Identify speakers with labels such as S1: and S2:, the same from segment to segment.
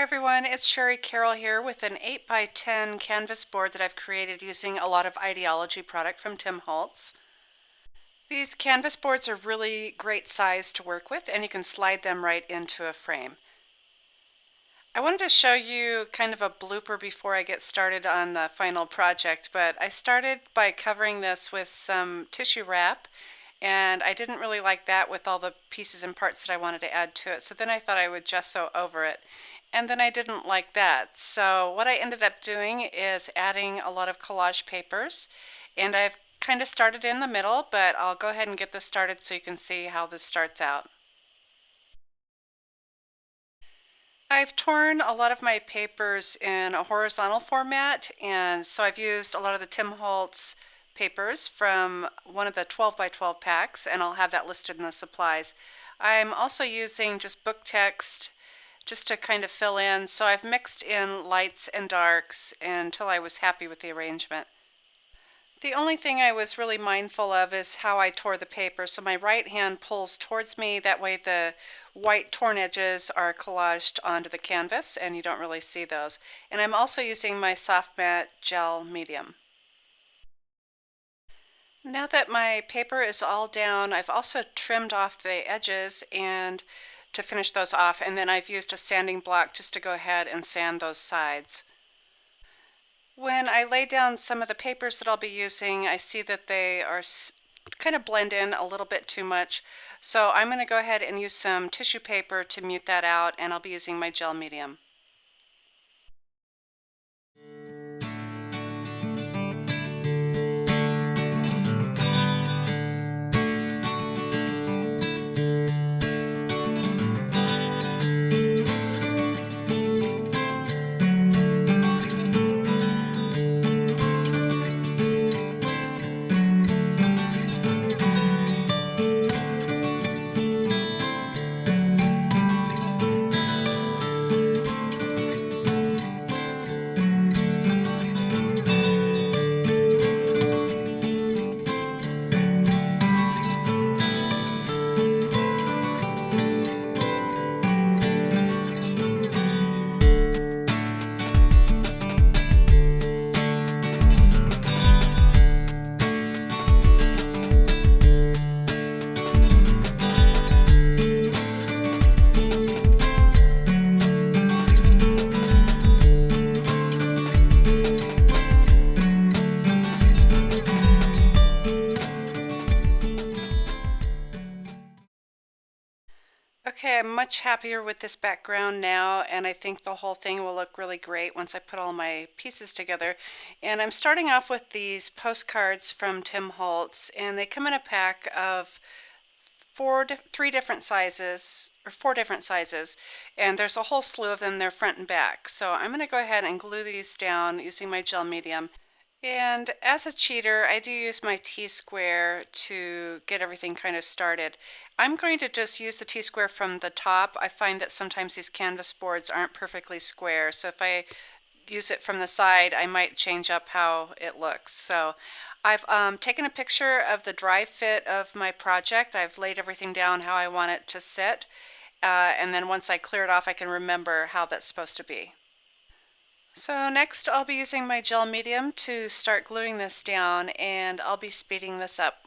S1: everyone, it's Shari Carroll here with an 8x10 canvas board that I've created using a lot of Idea-ology product from Tim Holtz. These canvas boards are really great size to work with, and you can slide them right into a frame. I wanted to show you kind of a blooper before I get started on the final project, but I started by covering this with some tissue wrap, and I didn't really like that with all the pieces and parts that I wanted to add to it, so then I thought I would gesso over it. And then I didn't like that. So what I ended up doing is adding a lot of collage papers, and I've kind of started in the middle, but I'll go ahead and get this started so you can see how this starts out. I've torn a lot of my papers in a horizontal format, and so I've used a lot of the Tim Holtz papers from one of the 12x12 packs, and I'll have that listed in the supplies. I'm also using just book text just to kind of fill in. So I've mixed in lights and darks until I was happy with the arrangement. The only thing I was really mindful of is how I tore the paper. So my right hand pulls towards me, that way the white torn edges are collaged onto the canvas and you don't really see those. And I'm also using my soft matte gel medium. Now that my paper is all down, I've also trimmed off the edges and to finish those off, and then I've used a sanding block just to go ahead and sand those sides. When I lay down some of the papers that I'll be using, I see that they are kind of blend in a little bit too much, so I'm going to go ahead and use some tissue paper to mute that out, and I'll be using my gel medium. Okay, I'm much happier with this background now, and I think the whole thing will look really great once I put all my pieces together. And I'm starting off with these postcards from Tim Holtz, and they come in a pack of four different sizes, and there's a whole slew of them. They're front and back. So I'm going to go ahead and glue these down using my gel medium. And as a cheater, I do use my T-square to get everything kind of started. I'm going to just use the T-square from the top. I find that sometimes these canvas boards aren't perfectly square, so if I use it from the side, I might change up how it looks. So I've taken a picture of the dry fit of my project. I've laid everything down how I want it to sit, and then once I clear it off, I can remember how that's supposed to be. So next I'll be using my gel medium to start gluing this down, and I'll be speeding this up.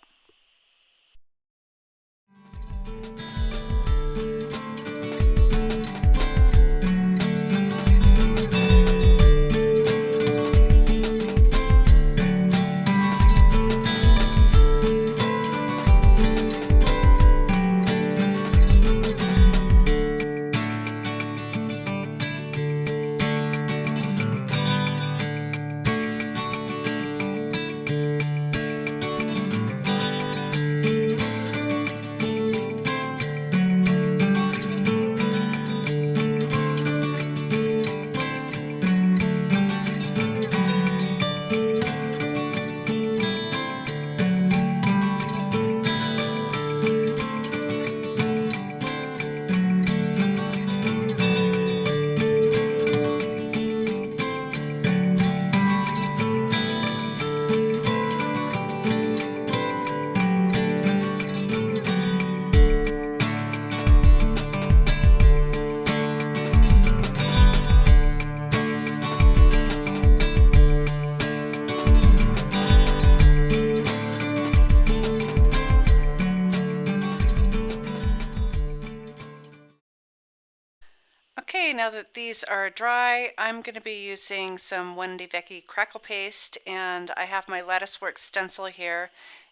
S1: now that these are dry, I'm going to be using some Wendy Vecchi crackle paste, and I have my Latticeworks stencil here,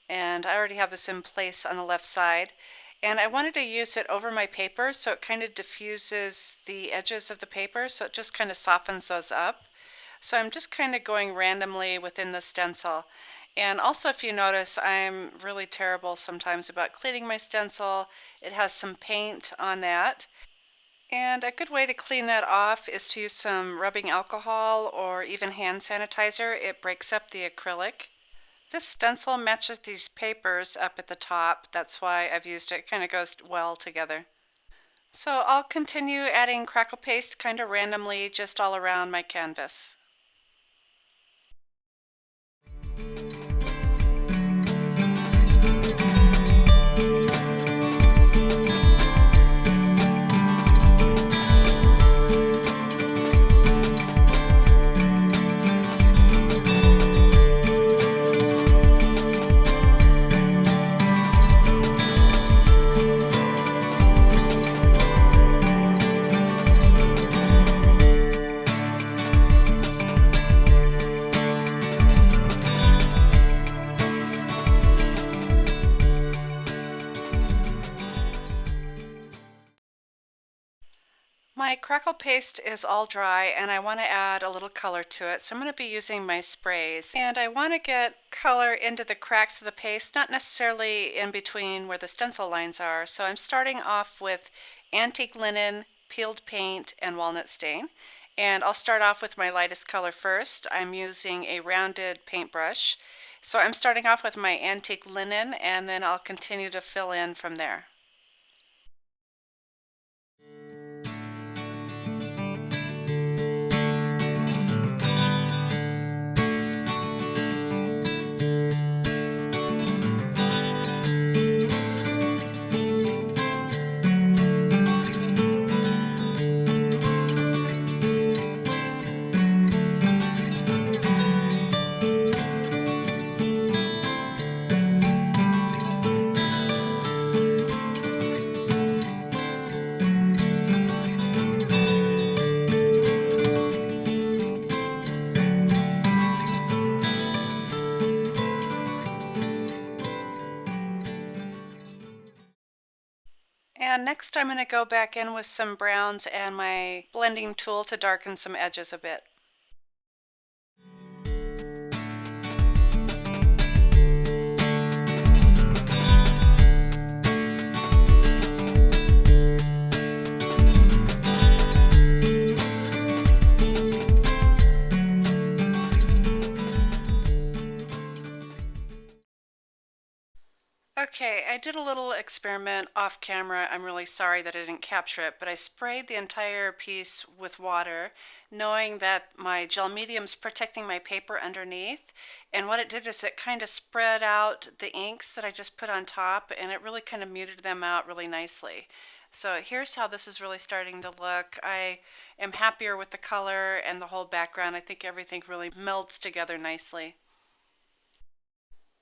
S1: and I already have this in place on the left side. And I wanted to use it over my paper so it kind of diffuses the edges of the paper, so it just kind of softens those up. So I'm just kind of going randomly within the stencil. And also, if you notice, I'm really terrible sometimes about cleaning my stencil. It has some paint on that. And a good way to clean that off is to use some rubbing alcohol or even hand sanitizer. It breaks up the acrylic. This stencil matches these papers up at the top. That's why I've used it. It kind of goes well together. So I'll continue adding crackle paste kind of randomly just all around my canvas. My crackle paste is all dry and I want to add a little color to it, so I'm going to be using my sprays. And I want to get color into the cracks of the paste, not necessarily in between where the stencil lines are. So I'm starting off with antique linen, peeled paint, and walnut stain. And I'll start off with my lightest color first. I'm using a rounded paintbrush. So I'm starting off with my antique linen and then I'll continue to fill in from there. And next I'm going to go back in with some browns and my blending tool to darken some edges a bit. Okay, I did a little experiment off camera. I'm really sorry that I didn't capture it, but I sprayed the entire piece with water, knowing that my gel medium's protecting my paper underneath. And what it did is it kind of spread out the inks that I just put on top, and it really kind of muted them out really nicely. So here's how this is really starting to look. I am happier with the color and the whole background. I think everything really melds together nicely.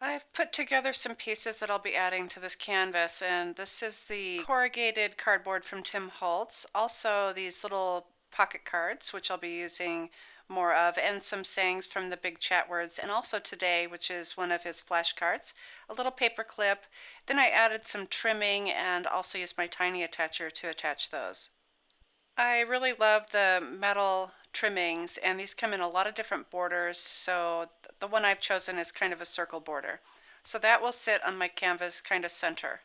S1: I've put together some pieces that I'll be adding to this canvas, and this is the corrugated cardboard from Tim Holtz. Also these little pocket cards, which I'll be using more of, and some sayings from the Big Chat Words, and also today, which is one of his flashcards, a little paper clip. Then I added some trimming and also used my tiny attacher to attach those. I really love the metal trimmings, and these come in a lot of different borders, so the one I've chosen is kind of a circle border. So that will sit on my canvas kind of center.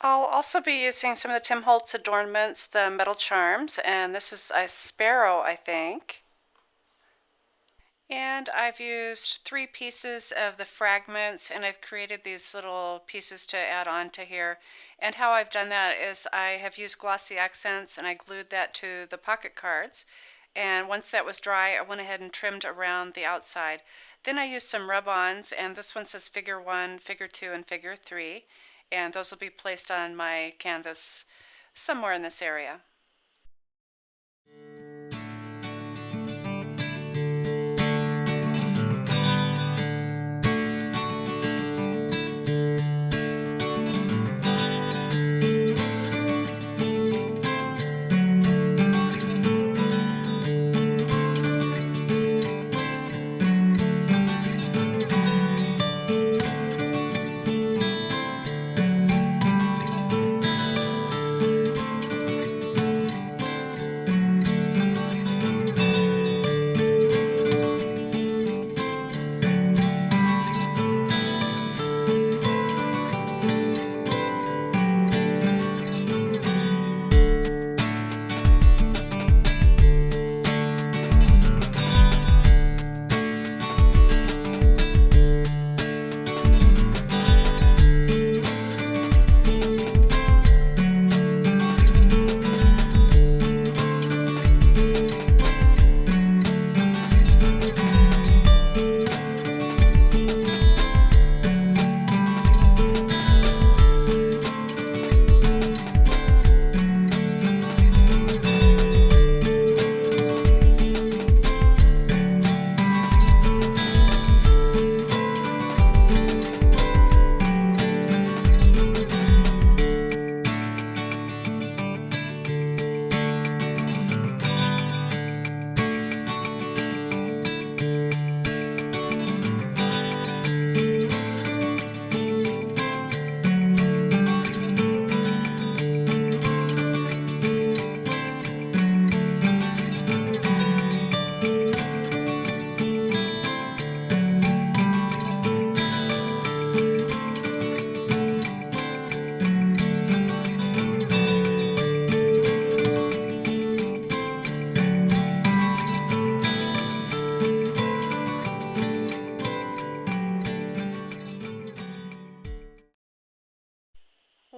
S1: I'll also be using some of the Tim Holtz adornments, the metal charms, and this is a sparrow, I think. And I've used 3 pieces of the fragments, and I've created these little pieces to add on to here. And how I've done that is I have used glossy accents and I glued that to the pocket cards. And once that was dry, I went ahead and trimmed around the outside. Then I used some rub-ons, and this one says figure 1, figure 2, and figure 3. And those will be placed on my canvas somewhere in this area.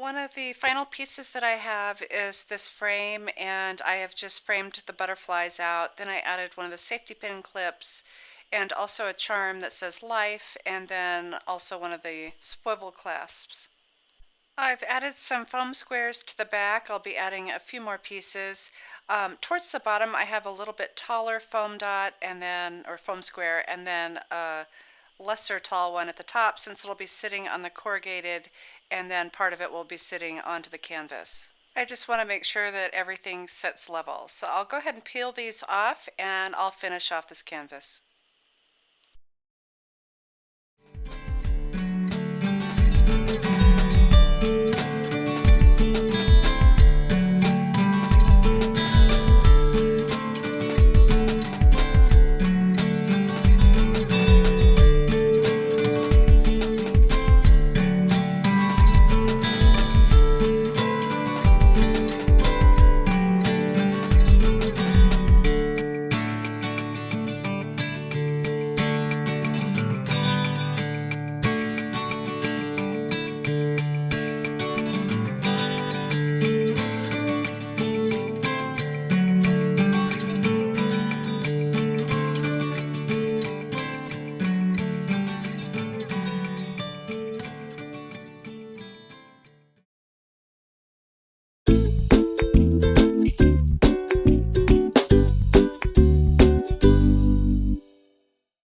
S1: One of the final pieces that I have is this frame, and I have just framed the butterflies out. Then I added one of the safety pin clips and also a charm that says life, and then also one of the swivel clasps. I've added some foam squares to the back. I'll be adding a few more pieces. Towards the bottom, I have a little bit taller foam dot and then, or foam square, and then a lesser tall one at the top since it'll be sitting on the corrugated and then part of it will be sitting onto the canvas. I just want to make sure that everything sits level. So I'll go ahead and peel these off and I'll finish off this canvas.